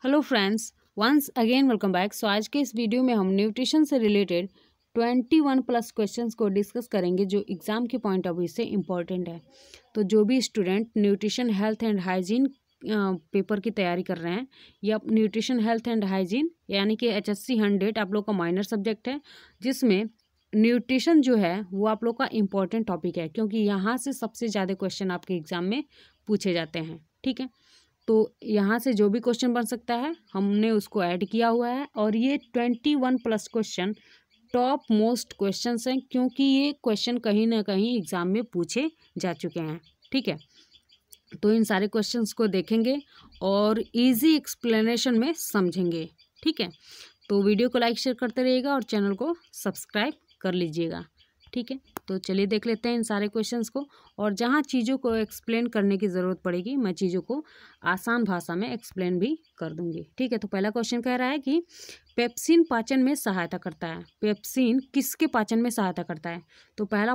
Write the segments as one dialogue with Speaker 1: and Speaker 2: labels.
Speaker 1: Hello friends, once again welcome back. So आज के इस वीडियो में हम न्यूट्रिशन से रिलेटेड 21 प्लस क्वेश्चंस को डिस्कस करेंगे जो एग्ज़ाम के पॉइंट ऑफ व्यू से इम्पॉर्टेंट है। तो जो भी student nutrition health and hygiene paper की तैयारी कर रहे हैं या न्यूट्रिशन हेल्थ एंड हाइजीन यानी कि HSC 100 आप लोग का माइनर सब्जेक्ट है, जिसमें न्यूट्रिशन जो है वो आप लोग का इम्पॉर्टेंट टॉपिक है, क्योंकि यहाँ से सबसे ज़्यादा क्वेश्चन आपके एग्ज़ाम में पूछे जाते हैं। ठीक है, तो यहाँ से जो भी क्वेश्चन बन सकता है हमने उसको ऐड किया हुआ है, और ये 21 plus question top most questions हैं, क्योंकि ये क्वेश्चन कहीं ना कहीं एग्ज़ाम में पूछे जा चुके हैं। ठीक है, तो इन सारे क्वेश्चंस को देखेंगे और इजी एक्सप्लेनेशन में समझेंगे। ठीक है, तो वीडियो को लाइक शेयर करते रहिएगा और चैनल को सब्सक्राइब कर लीजिएगा। ठीक है, तो चलिए देख लेते हैं इन सारे क्वेश्चंस को, और जहाँ चीज़ों को एक्सप्लेन करने की ज़रूरत पड़ेगी मैं चीज़ों को आसान भाषा में एक्सप्लेन भी कर दूंगी। ठीक है, तो पहला क्वेश्चन कह रहा है कि पेप्सिन पाचन में सहायता करता है। पेप्सिन किसके पाचन में सहायता करता है? तो पहला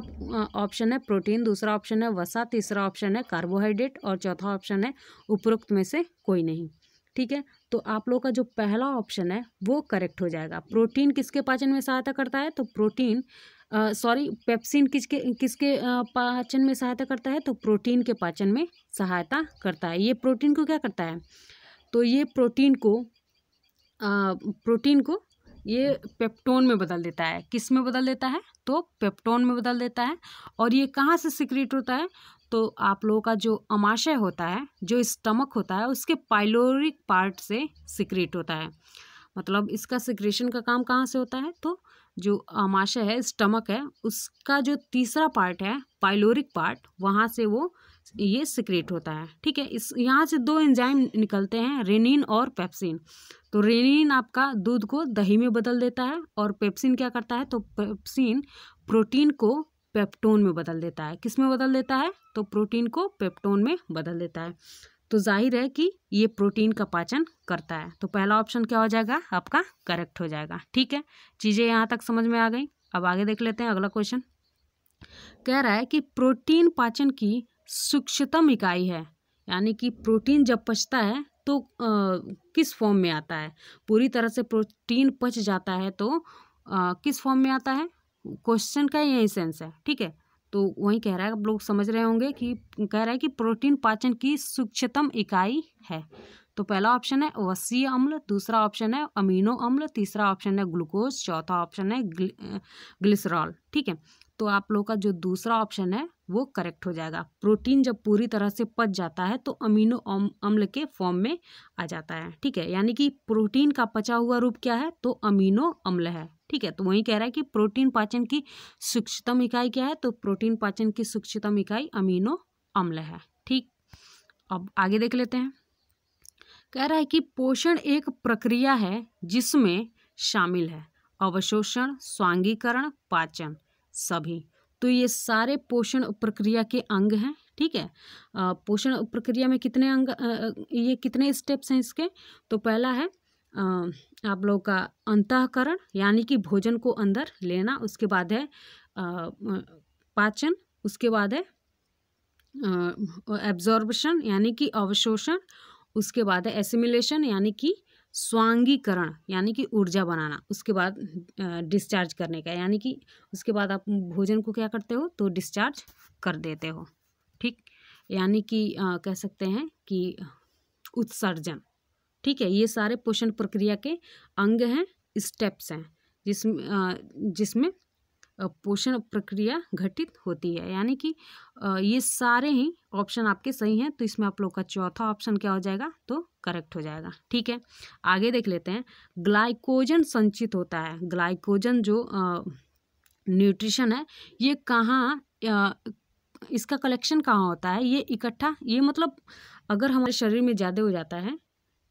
Speaker 1: ऑप्शन है प्रोटीन, दूसरा ऑप्शन है वसा, तीसरा ऑप्शन है कार्बोहाइड्रेट और चौथा ऑप्शन है उपरोक्त में से कोई नहीं। ठीक है, तो आप लोग का जो पहला ऑप्शन है वो करेक्ट हो जाएगा। प्रोटीन किसके पाचन में सहायता करता है? तो प्रोटीन पेप्सिन किसके किसके पाचन में सहायता करता है? तो प्रोटीन के पाचन में सहायता करता है। ये प्रोटीन को क्या करता है? तो ये प्रोटीन को ये पेप्टोन में बदल देता है। किस में बदल देता है? तो पेप्टोन में बदल देता है। और ये कहाँ से सिक्रीट होता है? तो आप लोगों का जो अमाशय होता है, जो स्टमक होता है, उसके पाइलोरिक पार्ट से सिक्रीट होता है। मतलब इसका सिक्रेशन का काम कहाँ से होता है? तो जो अमाशय है, स्टमक है, उसका जो तीसरा पार्ट है पाइलोरिक पार्ट, वहाँ से वो ये सिक्रेट होता है। ठीक है, इस यहाँ से दो एंजाइम निकलते हैं, रेनिन और पेप्सिन। तो रेनिन आपका दूध को दही में बदल देता है, और पेप्सिन क्या करता है? तो पेप्सिन प्रोटीन को पेप्टोन में बदल देता है। किस में बदल देता है? तो प्रोटीन को पेप्टोन में बदल देता है। तो जाहिर है कि ये प्रोटीन का पाचन करता है। तो पहला ऑप्शन क्या हो जाएगा? आपका करेक्ट हो जाएगा। ठीक है, चीज़ें यहाँ तक समझ में आ गई। अब आगे देख लेते हैं अगला क्वेश्चन। कह रहा है कि प्रोटीन पाचन की सूक्ष्मतम इकाई है, यानी कि प्रोटीन जब पचता है तो किस फॉर्म में आता है? पूरी तरह से प्रोटीन पच जाता है तो किस फॉर्म में आता है? क्वेश्चन का यही सेंस है। ठीक है, तो वही कह रहा है, आप लोग समझ रहे होंगे कि कह रहा है कि प्रोटीन पाचन की सूक्ष्मतम इकाई है। तो पहला ऑप्शन है वसीय अम्ल, दूसरा ऑप्शन है अमीनो अम्ल, तीसरा ऑप्शन है ग्लूकोज, चौथा ऑप्शन है ग्लिसरॉल। ठीक है, तो आप लोग का जो दूसरा ऑप्शन है वो करेक्ट हो जाएगा। प्रोटीन जब पूरी तरह से पच जाता है तो अमीनो अम्ल के फॉर्म में आ जाता है। ठीक है, यानी कि प्रोटीन का पचा हुआ रूप क्या है? तो अमीनो अम्ल है। ठीक है, तो वही कह रहा है कि प्रोटीन पाचन की सूक्ष्मतम इकाई क्या है? तो प्रोटीन पाचन की सूक्ष्मतम इकाई अमीनो अम्ल है। ठीक, अब आगे देख लेते हैं। कह रहा है कि पोषण एक प्रक्रिया है जिसमें शामिल है अवशोषण, स्वांगीकरण, पाचन, सभी। तो ये सारे पोषण प्रक्रिया के अंग हैं। ठीक है, पोषण प्रक्रिया में कितने अंग, ये कितने स्टेप्स हैं इसके? तो पहला है आप लोग का अंतःकरण, यानी कि भोजन को अंदर लेना। उसके बाद है पाचन, उसके बाद है एब्जॉर्प्शन यानी कि अवशोषण, उसके बाद है एसिमिलेशन यानी कि स्वांगीकरण यानी कि ऊर्जा बनाना, उसके बाद डिस्चार्ज करने का, यानी कि उसके बाद आप भोजन को क्या करते हो? तो डिस्चार्ज कर देते हो। ठीक, यानी कि कह सकते हैं कि उत्सर्जन। ठीक है, ये सारे पोषण प्रक्रिया के अंग हैं, स्टेप्स हैं, जिसमें पोषण प्रक्रिया घटित होती है। यानी कि ये सारे ही ऑप्शन आपके सही हैं, तो इसमें आप लोग का चौथा ऑप्शन क्या हो जाएगा? तो करेक्ट हो जाएगा। ठीक है, आगे देख लेते हैं। ग्लाइकोजन संचित होता है। ग्लाइकोजन जो न्यूट्रिशन है, ये कहाँ, इसका कलेक्शन कहाँ होता है? ये इकट्ठा, ये मतलब अगर हमारे शरीर में ज़्यादा हो जाता है,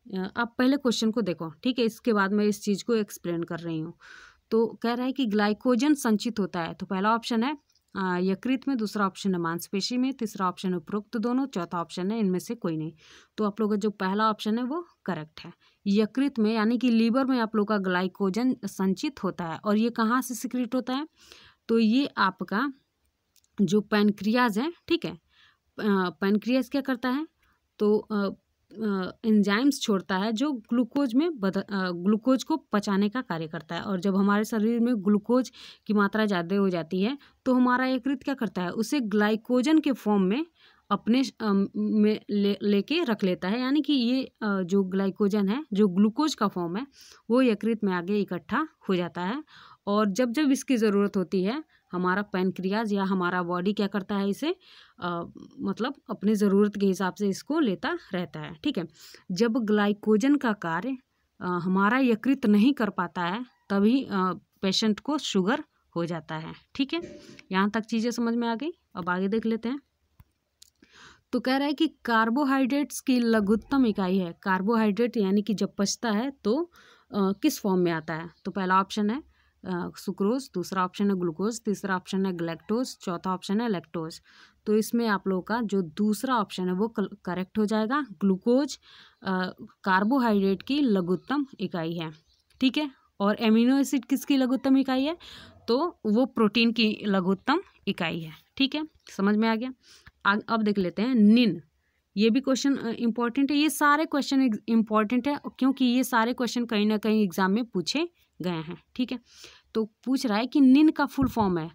Speaker 1: आप पहले क्वेश्चन को देखो। ठीक है, इसके बाद मैं इस चीज़ को एक्सप्लेन कर रही हूँ। तो कह रहा है कि ग्लाइकोजन संचित होता है। तो पहला ऑप्शन है यकृत में, दूसरा ऑप्शन है मांसपेशी में, तीसरा ऑप्शन है उपरोक्त दोनों, चौथा ऑप्शन है इनमें से कोई नहीं। तो आप लोग का जो पहला ऑप्शन है वो करेक्ट है। यकृत में यानी कि लीवर में आप लोग का ग्लाइकोजन संचित होता है। और ये कहाँ से सिक्रीट होता है? तो ये आपका जो पैनक्रियाज है, ठीक है, पैनक्रियाज क्या करता है? तो एंजाइम्स छोड़ता है जो ग्लूकोज में ग्लूकोज को पचाने का कार्य करता है। और जब हमारे शरीर में ग्लूकोज की मात्रा ज़्यादा हो जाती है तो हमारा यकृत क्या करता है, उसे ग्लाइकोजन के फॉर्म में अपने में लेके रख लेता है। यानी कि ये जो ग्लाइकोजन है, जो ग्लूकोज का फॉर्म है, वो यकृत में आगे इकट्ठा हो जाता है। और जब जब इसकी ज़रूरत होती है हमारा पैनक्रियाज या हमारा बॉडी क्या करता है, इसे मतलब अपनी ज़रूरत के हिसाब से इसको लेता रहता है। ठीक है, जब ग्लाइकोजन का कार्य हमारा यकृत नहीं कर पाता है तभी पेशेंट को शुगर हो जाता है। ठीक है, यहाँ तक चीज़ें समझ में आ गई। अब आगे देख लेते हैं। तो कह रहा है कि कार्बोहाइड्रेट्स की लघुत्तम इकाई है। कार्बोहाइड्रेट यानी कि जब पचता है तो किस फॉर्म में आता है? तो पहला ऑप्शन है सुक्रोज, दूसरा ऑप्शन है ग्लूकोज, तीसरा ऑप्शन है ग्लैक्टोज, चौथा ऑप्शन है लैक्टोज। तो इसमें आप लोगों का जो दूसरा ऑप्शन है वो करेक्ट हो जाएगा। ग्लूकोज कार्बोहाइड्रेट की लघुत्तम इकाई है। ठीक है, और एमिनो एसिड किसकी लघुत्तम इकाई है? तो वो प्रोटीन की लघुत्तम इकाई है। ठीक है, समझ में आ गया। अब देख लेते हैं निन। ये भी क्वेश्चन इंपॉर्टेंट है। ये सारे क्वेश्चन इंपॉर्टेंट है क्योंकि ये सारे क्वेश्चन कहीं ना कहीं एग्जाम में पूछे गए हैं। ठीक है, तो पूछ रहा है कि निन का फुल फॉर्म है।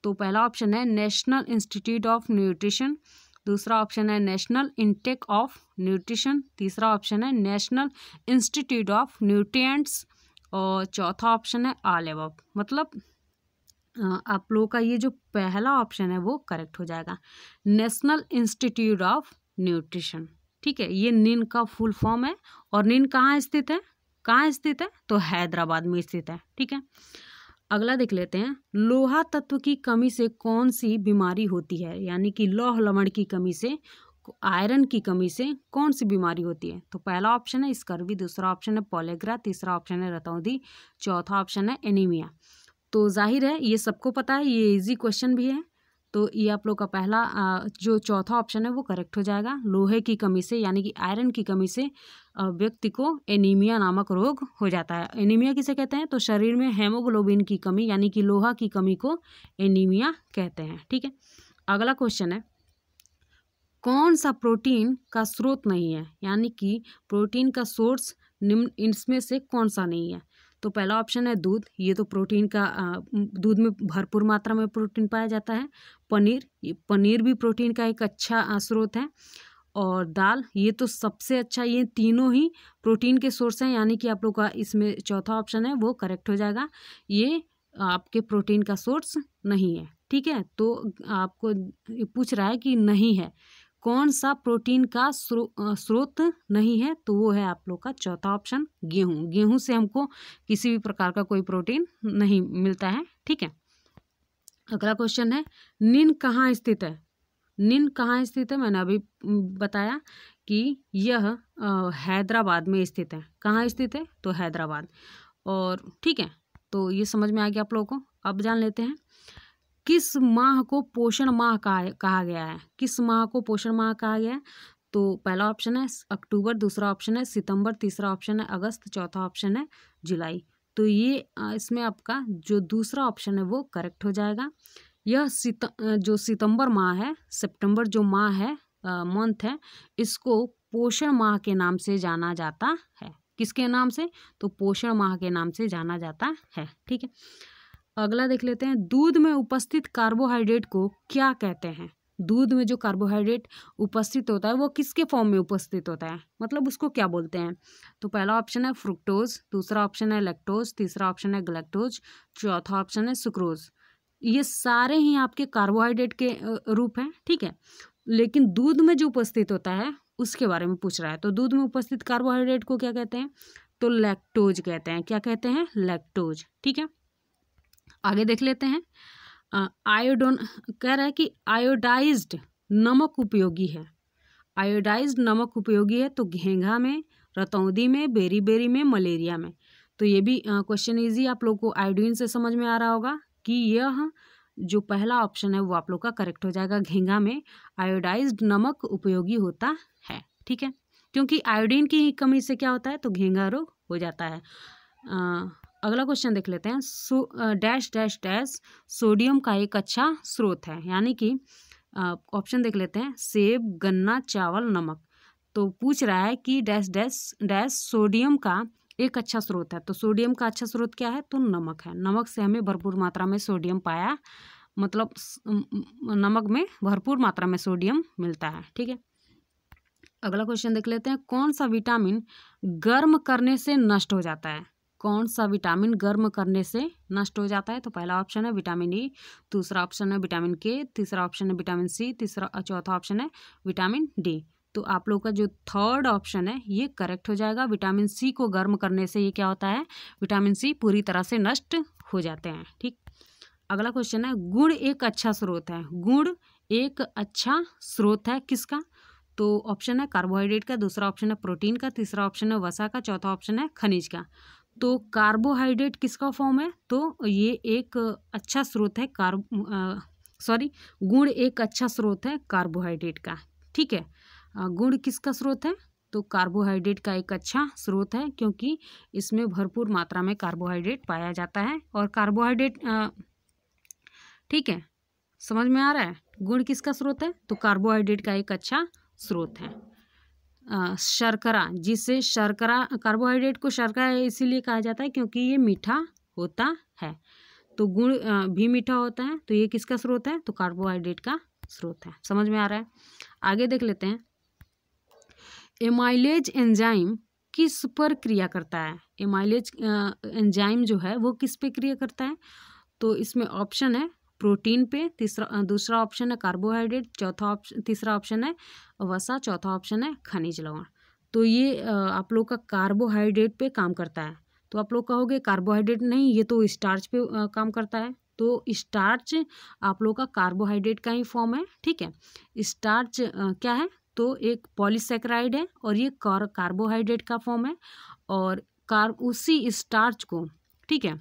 Speaker 1: तो पहला ऑप्शन है नेशनल इंस्टीट्यूट ऑफ न्यूट्रिशन, दूसरा ऑप्शन है नेशनल इंटेक ऑफ न्यूट्रिशन, तीसरा ऑप्शन है नेशनल इंस्टीट्यूट ऑफ न्यूट्रिएंट्स और चौथा ऑप्शन है ऑल अबव। मतलब आप लोगों का ये जो पहला ऑप्शन है वो करेक्ट हो जाएगा, नेशनल इंस्टीट्यूट ऑफ न्यूट्रिशन। ठीक है, ये निन का फुल फॉर्म है। और निन कहाँ स्थित है? कहाँ स्थित है? तो हैदराबाद में स्थित है। ठीक है, अगला देख लेते हैं। लोहा तत्व की कमी से कौन सी बीमारी होती है? यानी कि लौह लवण की कमी से, आयरन की कमी से कौन सी बीमारी होती है? तो पहला ऑप्शन है स्कर्वी, दूसरा ऑप्शन है पॉलेग्रा, तीसरा ऑप्शन है रतौंधी, चौथा ऑप्शन है एनीमिया। तो जाहिर है ये सबको पता है, ये इजी क्वेश्चन भी है। तो ये आप लोग का पहला जो चौथा ऑप्शन है वो करेक्ट हो जाएगा। लोहे की कमी से यानी कि आयरन की कमी से व्यक्ति को एनीमिया नामक रोग हो जाता है। एनीमिया किसे कहते हैं? तो शरीर में हेमोग्लोबिन की कमी यानी कि लोहा की कमी को एनीमिया कहते हैं। ठीक है, अगला क्वेश्चन है कौन सा प्रोटीन का स्रोत नहीं है? यानी कि प्रोटीन का सोर्स निम्न इनमें से कौन सा नहीं है? तो पहला ऑप्शन है दूध, ये तो प्रोटीन का दूध में भरपूर मात्रा में प्रोटीन पाया जाता है। पनीर, ये पनीर भी प्रोटीन का एक अच्छा स्रोत है। और दाल, ये तो सबसे अच्छा, ये तीनों ही प्रोटीन के सोर्स हैं। यानी कि आप लोग का इसमें चौथा ऑप्शन है वो करेक्ट हो जाएगा, ये आपके प्रोटीन का सोर्स नहीं है। ठीक है, तो आपको पूछ रहा है कि नहीं है, कौन सा प्रोटीन का स्रोत नहीं है? तो वो है आप लोग का चौथा ऑप्शन गेहूँ। गेहूँ से हमको किसी भी प्रकार का कोई प्रोटीन नहीं मिलता है। ठीक है, अगला क्वेश्चन है निन कहाँ स्थित है? निन कहाँ स्थित है? मैंने अभी बताया कि यह हैदराबाद में स्थित है। कहाँ स्थित है? तो हैदराबाद। और ठीक है, तो ये समझ में आ गया आप लोगों को। अब जान लेते हैं किस माह को पोषण माह कहा गया है? किस माह को पोषण माह कहा गया है? तो पहला ऑप्शन है अक्टूबर, दूसरा ऑप्शन है सितंबर, तीसरा ऑप्शन है अगस्त, चौथा ऑप्शन है जुलाई। तो ये इसमें आपका जो दूसरा ऑप्शन है वो करेक्ट हो जाएगा। यह जो सितंबर माह है, सितंबर जो माह है, मंथ है, इसको पोषण माह के नाम से जाना जाता है। किसके नाम से? तो पोषण माह के नाम से जाना जाता है। ठीक है, अगला देख लेते हैं दूध में उपस्थित कार्बोहाइड्रेट को क्या कहते हैं? दूध में जो कार्बोहाइड्रेट उपस्थित होता है वो किसके फॉर्म में उपस्थित होता है? मतलब उसको क्या बोलते हैं? तो पहला ऑप्शन है फ्रुक्टोज, दूसरा ऑप्शन है लैक्टोज, तीसरा ऑप्शन है ग्लैक्टोज, चौथा ऑप्शन है सुक्रोज। ये सारे ही आपके कार्बोहाइड्रेट के रूप हैं। ठीक है, लेकिन दूध में जो उपस्थित होता है उसके बारे में पूछ रहा है। तो दूध में उपस्थित कार्बोहाइड्रेट को क्या कहते हैं? तो लैक्टोज कहते हैं। क्या कहते हैं? लैक्टोज। ठीक है, आगे देख लेते हैं। आयोडोन कह रहा है कि आयोडाइज्ड नमक उपयोगी है। आयोडाइज्ड नमक उपयोगी है तो घेंघा में, रतौंधी में, बेरी बेरी में, मलेरिया में। तो ये भी क्वेश्चन इजी आप लोग को आयोडीन से समझ में आ रहा होगा कि यह जो पहला ऑप्शन है वो आप लोग का करेक्ट हो जाएगा। घेंघा में आयोडाइज्ड नमक उपयोगी होता है। ठीक है, क्योंकि आयोडीन की ही कमी से क्या होता है? तो घेंघा रोग हो जाता है। अगला क्वेश्चन देख लेते हैं। डैश डैश डैश सोडियम का एक अच्छा स्रोत है। यानी कि ऑप्शन देख लेते हैं सेब, गन्ना, चावल, नमक। तो पूछ रहा है कि डैश डैश डैश सोडियम का एक अच्छा स्रोत है। तो सोडियम का अच्छा स्रोत क्या है? तो नमक है। नमक से हमें भरपूर मात्रा में सोडियम पाया, मतलब नमक में भरपूर मात्रा में सोडियम मिलता है। ठीक है, अगला क्वेश्चन देख लेते हैं। कौन सा विटामिन गर्म करने से नष्ट हो जाता है? कौन सा विटामिन गर्म करने से नष्ट हो जाता है? तो पहला ऑप्शन है विटामिन ई, दूसरा ऑप्शन है विटामिन के, तीसरा ऑप्शन है विटामिन सी, चौथा ऑप्शन है विटामिन डी। तो आप लोग का जो थर्ड ऑप्शन है ये करेक्ट हो जाएगा। विटामिन सी को गर्म करने से ये क्या होता है? विटामिन सी पूरी तरह से नष्ट हो जाते हैं। ठीक, अगला क्वेश्चन है गुड़ एक अच्छा स्रोत है। गुड़ एक अच्छा स्रोत है किसका? तो ऑप्शन है कार्बोहाइड्रेट का, दूसरा ऑप्शन है प्रोटीन का, तीसरा ऑप्शन है वसा का, चौथा ऑप्शन है खनिज का। तो कार्बोहाइड्रेट किसका फॉर्म है? तो ये एक अच्छा स्रोत है गुड़ एक अच्छा स्रोत है कार्बोहाइड्रेट का। ठीक है, गुड़ किसका स्रोत है? तो कार्बोहाइड्रेट का एक अच्छा स्रोत है, क्योंकि इसमें भरपूर मात्रा में कार्बोहाइड्रेट पाया जाता है। और कार्बोहाइड्रेट ठीक है, समझ में आ रहा है? गुड़ किसका स्रोत है? तो कार्बोहाइड्रेट का एक अच्छा स्रोत है। शर्करा, जिसे शर्करा, कार्बोहाइड्रेट को शर्करा इसीलिए कहा जाता है क्योंकि ये मीठा होता है। तो गुड़ भी मीठा होता है, तो ये किसका स्रोत है? तो कार्बोहाइड्रेट का स्रोत है। समझ में आ रहा है? आगे देख लेते हैं। एमाइलेज एंजाइम किस पर क्रिया करता है? एमाइलेज एंजाइम जो है वो किस पे क्रिया करता है? तो इसमें ऑप्शन है प्रोटीन पे, दूसरा ऑप्शन है कार्बोहाइड्रेट, तीसरा ऑप्शन है वसा, चौथा ऑप्शन है खनिज लवण। तो ये आप लोग का कार्बोहाइड्रेट पे काम करता है। तो आप लोग कहोगे कार्बोहाइड्रेट नहीं, ये तो स्टार्च पे काम करता है। तो स्टार्च आप लोग का कार्बोहाइड्रेट का ही फॉर्म है। ठीक है, स्टार्च क्या है? तो एक पॉलीसेकेराइड है और ये कार्बोहाइड्रेट का फॉर्म है। और उसी स्टार्च को, ठीक है,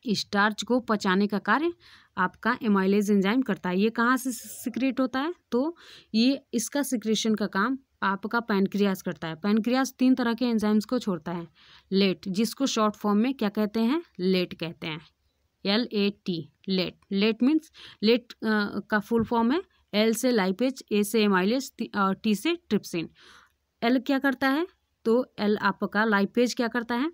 Speaker 1: स्टार्च को पचाने का कार्य आपका एमाइलेज एंजाइम करता है। ये कहाँ से सिक्रेट होता है? तो ये इसका सिक्रेशन का काम आपका पैनक्रियास करता है। पैनक्रियास 3 तरह के एंजाइम्स को छोड़ता है। लेट, जिसको शॉर्ट फॉर्म में क्या कहते हैं? लेट कहते हैं, LAT, LAT. LAT means, LAT का फुल फॉर्म है L से लाइपेज, A से एमाइलेज और T से ट्रिप्सिन। L क्या करता है? तो L आपका लाइपेज क्या करता है?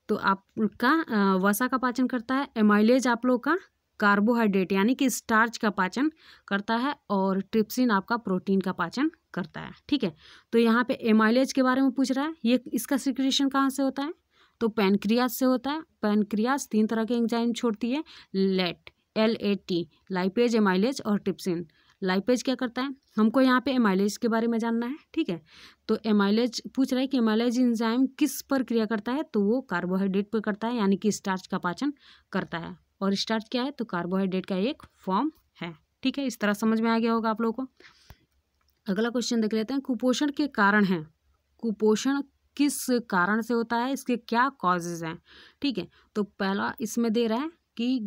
Speaker 1: तो आपका वसा का पाचन करता है। एमाइलेज आप लोग का कार्बोहाइड्रेट यानी कि स्टार्च का पाचन करता है। और ट्रिप्सिन आपका प्रोटीन का पाचन करता है। ठीक है, तो यहाँ पे एमाइलेज के बारे में पूछ रहा है। ये इसका सिक्रेशन कहाँ से होता है? तो पैनक्रियास से होता है। पैनक्रियास 3 तरह के एंजाइम छोड़ती है, लेट, LAT, लाइपेज, एमाइलेज और ट्रिप्सिन। लाइपेज क्या करता है? हमको यहाँ पे एमाइलेज के बारे में जानना है। ठीक है, तो एमाइलेज पूछ रहा है कि एमाइलेज एंजाइम किस पर क्रिया करता है? तो वो कार्बोहाइड्रेट पर करता है, यानी कि स्टार्च का पाचन करता है। और स्टार्च क्या है? तो कार्बोहाइड्रेट का एक फॉर्म है। ठीक है, इस तरह समझ में आ गया होगा आप लोगों को। अगला क्वेश्चन देख लेते हैं। कुपोषण के कारण हैं। कुपोषण किस कारण से होता है? इसके क्या कॉजेज हैं? ठीक है, तो पहला इसमें दे रहा है कि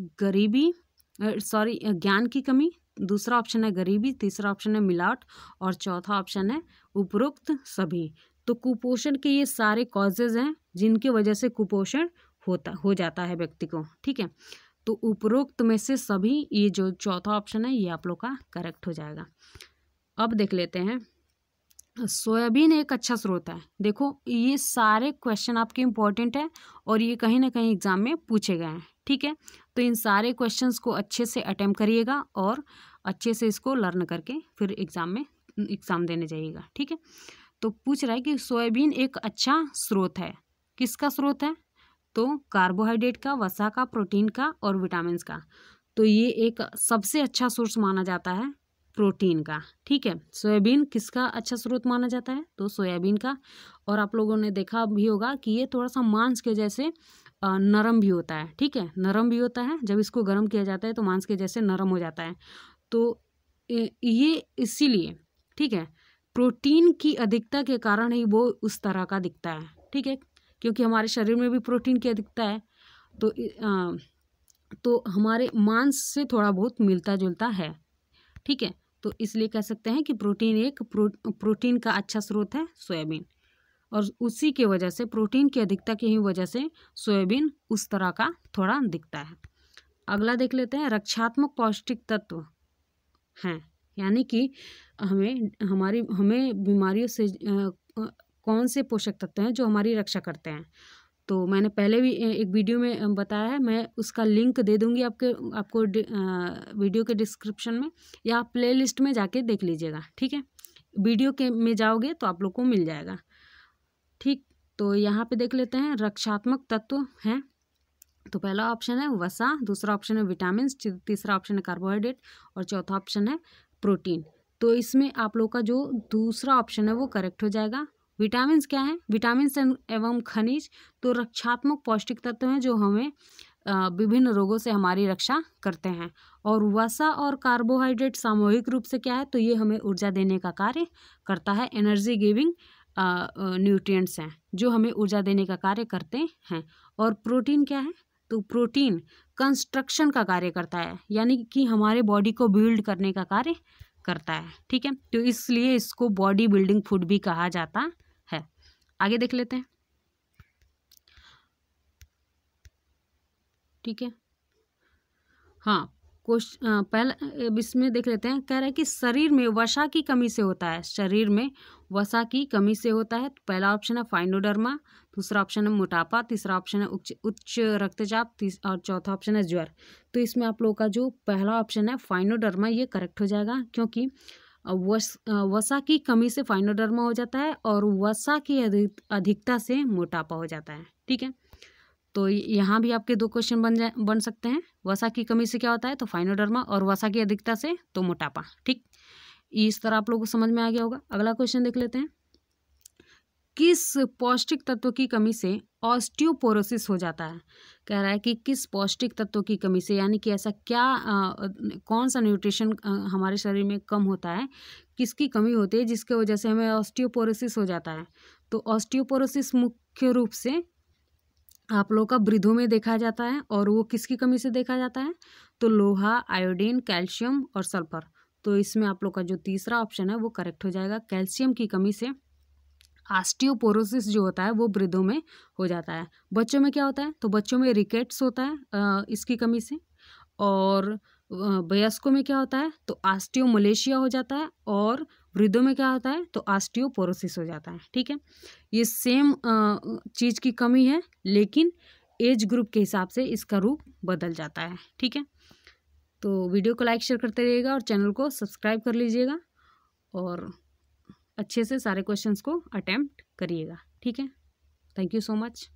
Speaker 1: ज्ञान की कमी, दूसरा ऑप्शन है गरीबी, तीसरा ऑप्शन है मिलावट और चौथा ऑप्शन है उपरोक्त सभी। तो कुपोषण के ये सारे कॉजेज हैं जिनकी वजह से कुपोषण हो जाता है व्यक्ति को। ठीक है, तो उपरोक्त में से सभी, ये जो चौथा ऑप्शन है ये आप लोग का करेक्ट हो जाएगा। अब देख लेते हैं, सोयाबीन एक अच्छा स्रोत है। देखो ये सारे क्वेश्चन आपके इम्पोर्टेंट है और ये कहीं ना कहीं एग्जाम में पूछे गए हैं। ठीक है, तो इन सारे क्वेश्चंस को अच्छे से अटेम्प्ट करिएगा और अच्छे से इसको लर्न करके फिर एग्ज़ाम देने जाइएगा। ठीक है, तो पूछ रहा है कि सोयाबीन एक अच्छा स्रोत है। किसका स्रोत है? तो कार्बोहाइड्रेट का, वसा का, प्रोटीन का और विटामिन का। तो ये एक सबसे अच्छा सोर्स माना जाता है प्रोटीन का। ठीक है, सोयाबीन किसका अच्छा स्रोत माना जाता है? तो सोयाबीन का। और आप लोगों ने देखा भी होगा कि ये थोड़ा सा मांस के जैसे नरम भी होता है। ठीक है, नरम भी होता है, जब इसको गर्म किया जाता है तो मांस के जैसे नरम हो जाता है। तो ये इसीलिए, ठीक है, प्रोटीन की अधिकता के कारण ही वो उस तरह का दिखता है। ठीक है, क्योंकि हमारे शरीर में भी प्रोटीन की अधिकता है, तो हमारे मांस से थोड़ा बहुत मिलता जुलता है। ठीक है, तो इसलिए कह सकते हैं कि प्रोटीन का अच्छा स्रोत है सोयाबीन। और उसी के वजह से, प्रोटीन की अधिकता की ही वजह से सोयाबीन उस तरह का थोड़ा दिखता है। अगला देख लेते हैं, रक्षात्मक पौष्टिक तत्व हैं, यानी कि हमें बीमारियों से कौन से पोषक तत्व हैं जो हमारी रक्षा करते हैं। तो मैंने पहले भी एक वीडियो में बताया है, मैं उसका लिंक दे दूँगी आपको वीडियो के डिस्क्रिप्शन में, या आप प्लेलिस्ट में जाके देख लीजिएगा, ठीक है। वीडियो के में जाओगे तो आप लोग को मिल जाएगा, ठीक। तो यहाँ पे देख लेते हैं रक्षात्मक तत्व हैं। तो पहला ऑप्शन है वसा, दूसरा ऑप्शन है विटामिन, तीसरा ऑप्शन है कार्बोहाइड्रेट और चौथा ऑप्शन है प्रोटीन। तो इसमें आप लोग का जो दूसरा ऑप्शन है वो करेक्ट हो जाएगा। विटामिन्स क्या है? विटामिन्स एवं खनिज तो रक्षात्मक पौष्टिक तत्व हैं जो हमें विभिन्न रोगों से हमारी रक्षा करते हैं। और वसा और कार्बोहाइड्रेट सामूहिक रूप से क्या है? तो ये हमें ऊर्जा देने का कार्य करता है। एनर्जी गिविंग न्यूट्रिएंट्स हैं जो हमें ऊर्जा देने का कार्य करते हैं। और प्रोटीन क्या है? तो प्रोटीन कंस्ट्रक्शन का कार्य करता है, यानी कि हमारे बॉडी को बिल्ड करने का कार्य करता है, ठीक है। तो इसलिए इसको बॉडी बिल्डिंग फूड भी कहा जाता है। आगे देख लेते हैं, ठीक है। हाँ, पहले इसमें देख लेते हैं। कह रहा है कि शरीर में वसा की कमी से होता है, शरीर में वसा की कमी से होता है। तो पहला ऑप्शन है फाइनोडर्मा, दूसरा ऑप्शन है मोटापा, तीसरा ऑप्शन है उच्च रक्तचाप और चौथा ऑप्शन है ज्वर। तो इसमें आप लोगों का जो पहला ऑप्शन है फाइनोडर्मा ये करेक्ट हो जाएगा, क्योंकि वसा की कमी से फाइनोडर्मा हो जाता है और वसा की अधिकता से मोटापा हो जाता है, ठीक है। तो यहाँ भी आपके दो क्वेश्चन बन सकते हैं। वसा की कमी से क्या होता है? तो फाइनोडर्मा, और वसा की अधिकता से तो मोटापा, ठीक। इस तरह आप लोगों को समझ में आ गया होगा। अगला क्वेश्चन देख लेते हैं। किस पौष्टिक तत्व की कमी से ऑस्टियोपोरोसिस हो जाता है? कह रहा है कि किस पौष्टिक तत्व की कमी से, यानी कि ऐसा क्या कौन सा न्यूट्रिशन हमारे शरीर में कम होता है, किसकी कमी होती है जिसके वजह से हमें ऑस्टियोपोरोसिस हो जाता है? तो ऑस्टियोपोरोसिस मुख्य रूप से आप लोगों का वृद्धों में देखा जाता है, और वो किसकी कमी से देखा जाता है? तो लोहा, आयोडीन, कैल्शियम और सल्फर। तो इसमें आप लोग का जो तीसरा ऑप्शन है वो करेक्ट हो जाएगा। कैल्शियम की कमी से ऑस्टियोपोरोसिस जो होता है वो वृद्धों में हो जाता है। बच्चों में क्या होता है? तो बच्चों में रिकेट्स होता है इसकी कमी से। और वयस्कों में क्या होता है? तो ऑस्टियोमलेशिया हो जाता है। और वृद्धों में क्या होता है? तो ऑस्टियोपोरोसिस हो जाता है, ठीक है। ये सेम चीज़ की कमी है, लेकिन एज ग्रुप के हिसाब से इसका रूप बदल जाता है, ठीक है। तो वीडियो को लाइक शेयर करते रहिएगा और चैनल को सब्सक्राइब कर लीजिएगा, और अच्छे से सारे क्वेश्चंस को अटेम्प्ट करिएगा, ठीक है। Thank you so much.